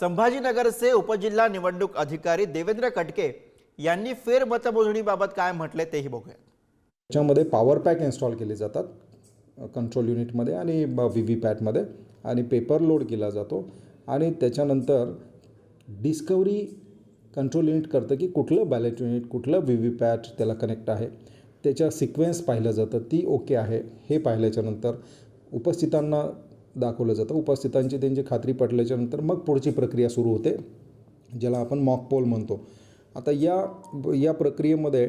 संभाजीनगरचे उपजिल्हा निवडणूक अधिकारी देवेंद्र कटके यांनी फेरमतमोजणीबाबत काय म्हटले तेही बघूया। त्याच्यामध्ये पॉवर पॅक इन्स्टॉल केले जातात कंट्रोल युनिटमध्ये आणि व्हीव्हीपॅट मध्ये आणि पेपर लोड केला जातो आणि त्याच्यानंतर डिस्कवरी कंट्रोल युनिट करतं की कुठलं बॅलेट युनिट कुठलं व्हीव्हीपॅट त्याला कनेक्ट आहे, त्याच्या सिक्वेन्स पाहिलं जातं, ती ओके आहे हे पाहिल्याच्यानंतर उपस्थितांना दाखवलं जातं। उपस्थितांची त्यांची खात्री पटल्याच्यानंतर मग पुढची प्रक्रिया सुरू होते, ज्याला आपण मॉक पोल म्हणतो। आता या प्रक्रियेमध्ये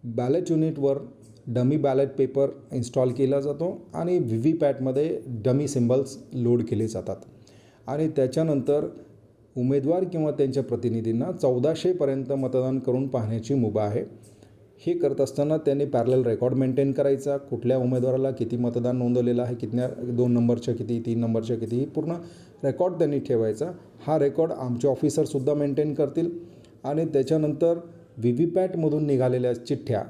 बॅलेट युनिटवर डमी बॅलेट पेपर इन्स्टॉल केला जातो आणि व्हीव्हीपॅटमध्ये डमी सिम्बल्स लोड केले जातात आणि त्याच्यानंतर उमेदवार किंवा त्यांच्या प्रतिनिधींना 1400 पर्यंत मतदान करून पाहण्याची मुभा आहे। हे करत असताना त्यांनी पॅरलल रेकॉर्ड मेंटेन करायचा, कुठल्या उमेदवाराला किती मतदान नोंदवलेलं आहे, कितन्या 2 नंबरच्या किती 3 नंबरच्या किती, ही पूर्ण रेकॉर्ड त्यांनी ठेवायचा। हा रेकॉर्ड आमचे ऑफिसरसुद्धा मेंटेन करतील आणि त्याच्यानंतर व्हीव्हीपॅटमधून निघालेल्या चिठ्ठ्या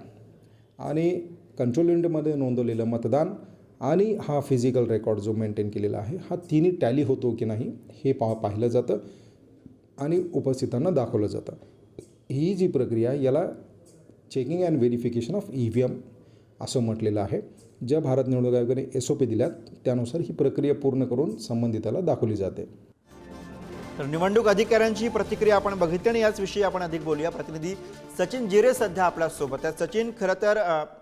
आणि कंट्रोल युनिटमध्ये नोंदवलेलं मतदान आणि हा फिजिकल रेकॉर्ड जो मेंटेन केलेला आहे हा तिन्ही टॅली होतो की नाही हे पाहिलं जातं आणि उपस्थितांना दाखवलं जातं। ही जी प्रक्रिया याला checking and verification of EVM असं म्हटलेलं आहे। ज्या भारत निवडणूक आयोगाने SOP दिल्यात त्यानुसार ही प्रक्रिया पूर्ण करून संबंधिताला दाखवली जाते। तर निवडणूक अधिकाऱ्यांची प्रतिक्रिया आपण बघितली आणि याच विषयी आपण अधिक बोलूया। प्रतिनिधी सचिन जिरे सध्या आपल्या सोबत आहेत। सचिन, खरं तर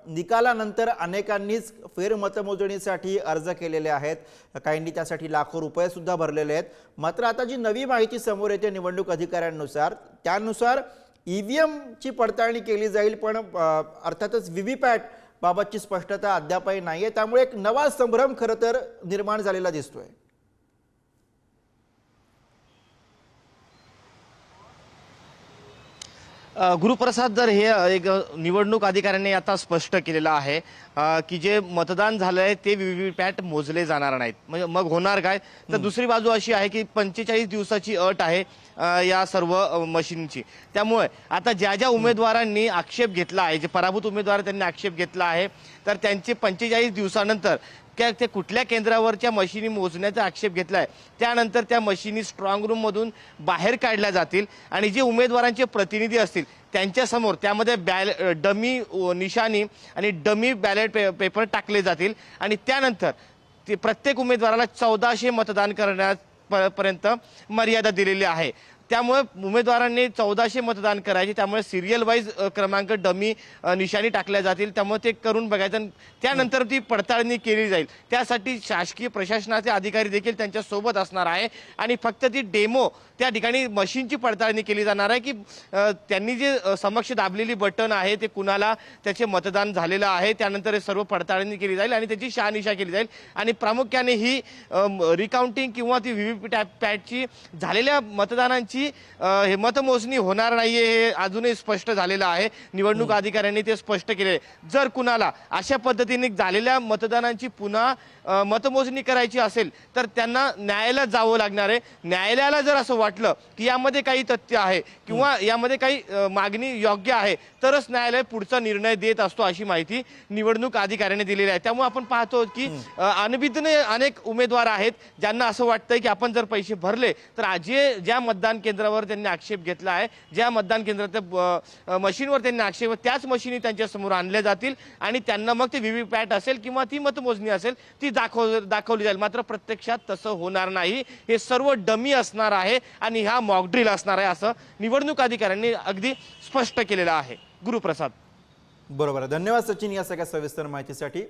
निकालानंतर अनेकांनीच फेरमतमोजणीसाठी अर्ज केलेले आहेत, काहींनी त्यासाठी लाखो रुपये सुद्धा भरलेले आहेत। मात्र आता जी नवी माहिती समोर येते निवडणूक अधिकाऱ्यांनुसार त्यानुसार EVM ची पडताळणी केली जाईल, पण अर्थातच व्हीव्हीपॅट बाबतची स्पष्टता अद्यापही नाही आहे। त्यामुळे एक नवा संभ्रम खरं तर निर्माण झालेला दिसतोय। गुरुप्रसाद, जर हे एक निवडणूक अधिकाऱ्यांनी आता स्पष्ट केलेलं आहे की जे मतदान झालं आहे ते व्हीव्हीपॅट मोजले जाणार नाहीत, म्हणजे मग होणार काय? तर दुसरी बाजू अशी आहे की 45 दिवसाची अट आहे या सर्व मशीनची। त्यामुळे आता ज्या ज्या उमेदवारांनी आक्षेप घेतला आहे, जे पराभूत उमेदवार त्यांनी आक्षेप घेतला आहे, तर त्यांचे 45 दिवसानंतर ते कुठल्या केंद्रावरच्या मशिनी मोजण्याचा आक्षेप घेतलाय त्यानंतर त्या मशिनी स्ट्रॉंग रूम मधून बाहेर काढल्या जातील आणि जे उमेदवारांचे प्रतिनिधी असतील त्यांच्यासमोर त्यामध्ये डमी निशाणी आणि डमी बॅलेट पेपर टाकले जातील आणि त्यानंतर ते प्रत्येक उमेदवाराला 1400 मतदान करण्यापर्यंत मर्यादा दिलेली आहे। त्यामुळे उमेदवारांनी 1400 मतदान करायचे, त्यामुळे सिरियल वाईज क्रमांक डमी निशाणी टाकल्या जातील। त्यामुळे ते करून बघायचं, त्यानंतर ती पडताळणी केली जाईल। त्यासाठी शासकीय प्रशासनाचे अधिकारी देखील त्यांच्या सोबत असणार आहे आणि फक्त ती डेमो त्या ठिकाणी मशीनची पडताळणी केली जाणार आहे की त्यांनी जे समक्ष दाबलेली बटन आहे ते कुणाला त्याचे मतदान झालेलं आहे, त्यानंतर हे सर्व पडताळणी केली जाईल आणि त्याची शहानिशा केली जाईल आणि प्रामुख्याने ही रिकाउंटिंग किंवा ती व्हीव्हीपॅटची झालेल्या मतदानांची हे मतमोजणी होणार नाहीये, हे अजूनही स्पष्ट झालेलं आहे। निवडणूक अधिकाऱ्यांनी ते स्पष्ट केले। जर कुणाला अशा पद्धतीने झालेल्या मतदानांची पुन्हा मतमोजणी करायची असेल तर त्यांना न्यायालयात जावं लागणार आहे। न्यायालयाला जर असं वाटलं की यामध्ये काही तथ्य आहे किंवा यामध्ये काही मागणी योग्य आहे तरच न्यायालय पुढचा निर्णय देत असतो, अशी माहिती निवडणूक अधिकाऱ्यांनी दिलेली आहे। त्यामुळे आपण पाहतो की अनभिज्ञ अनेक उमेदवार आहेत ज्यांना असं वाटतंय की आपण जर पैसे भरले तर ज्या मतदान केंद्रावर त्यांनी आक्षेप घेतला आहे, ज्या मतदान केंद्रात मशीनवर त्यांनी आक्षेप, त्याच मशीनी त्यांच्या समोर आणल्या जातील आणि त्यांना मग ते व्हीव्हीपॅट असेल किंवा ती मतमोजणी असेल ती दाखवली जाईल। मात्र प्रत्यक्षात तसं होणार नाही, हे सर्व डमी असणार आहे आणि हा मॉकड्रिल असणार आहे, असं निवडणूक अधिकाऱ्यांनी अगदी स्पष्ट केलेलं आहे। गुरुप्रसाद, बरोबर, धन्यवाद सचिन या सगळ्या सविस्तर माहितीसाठी।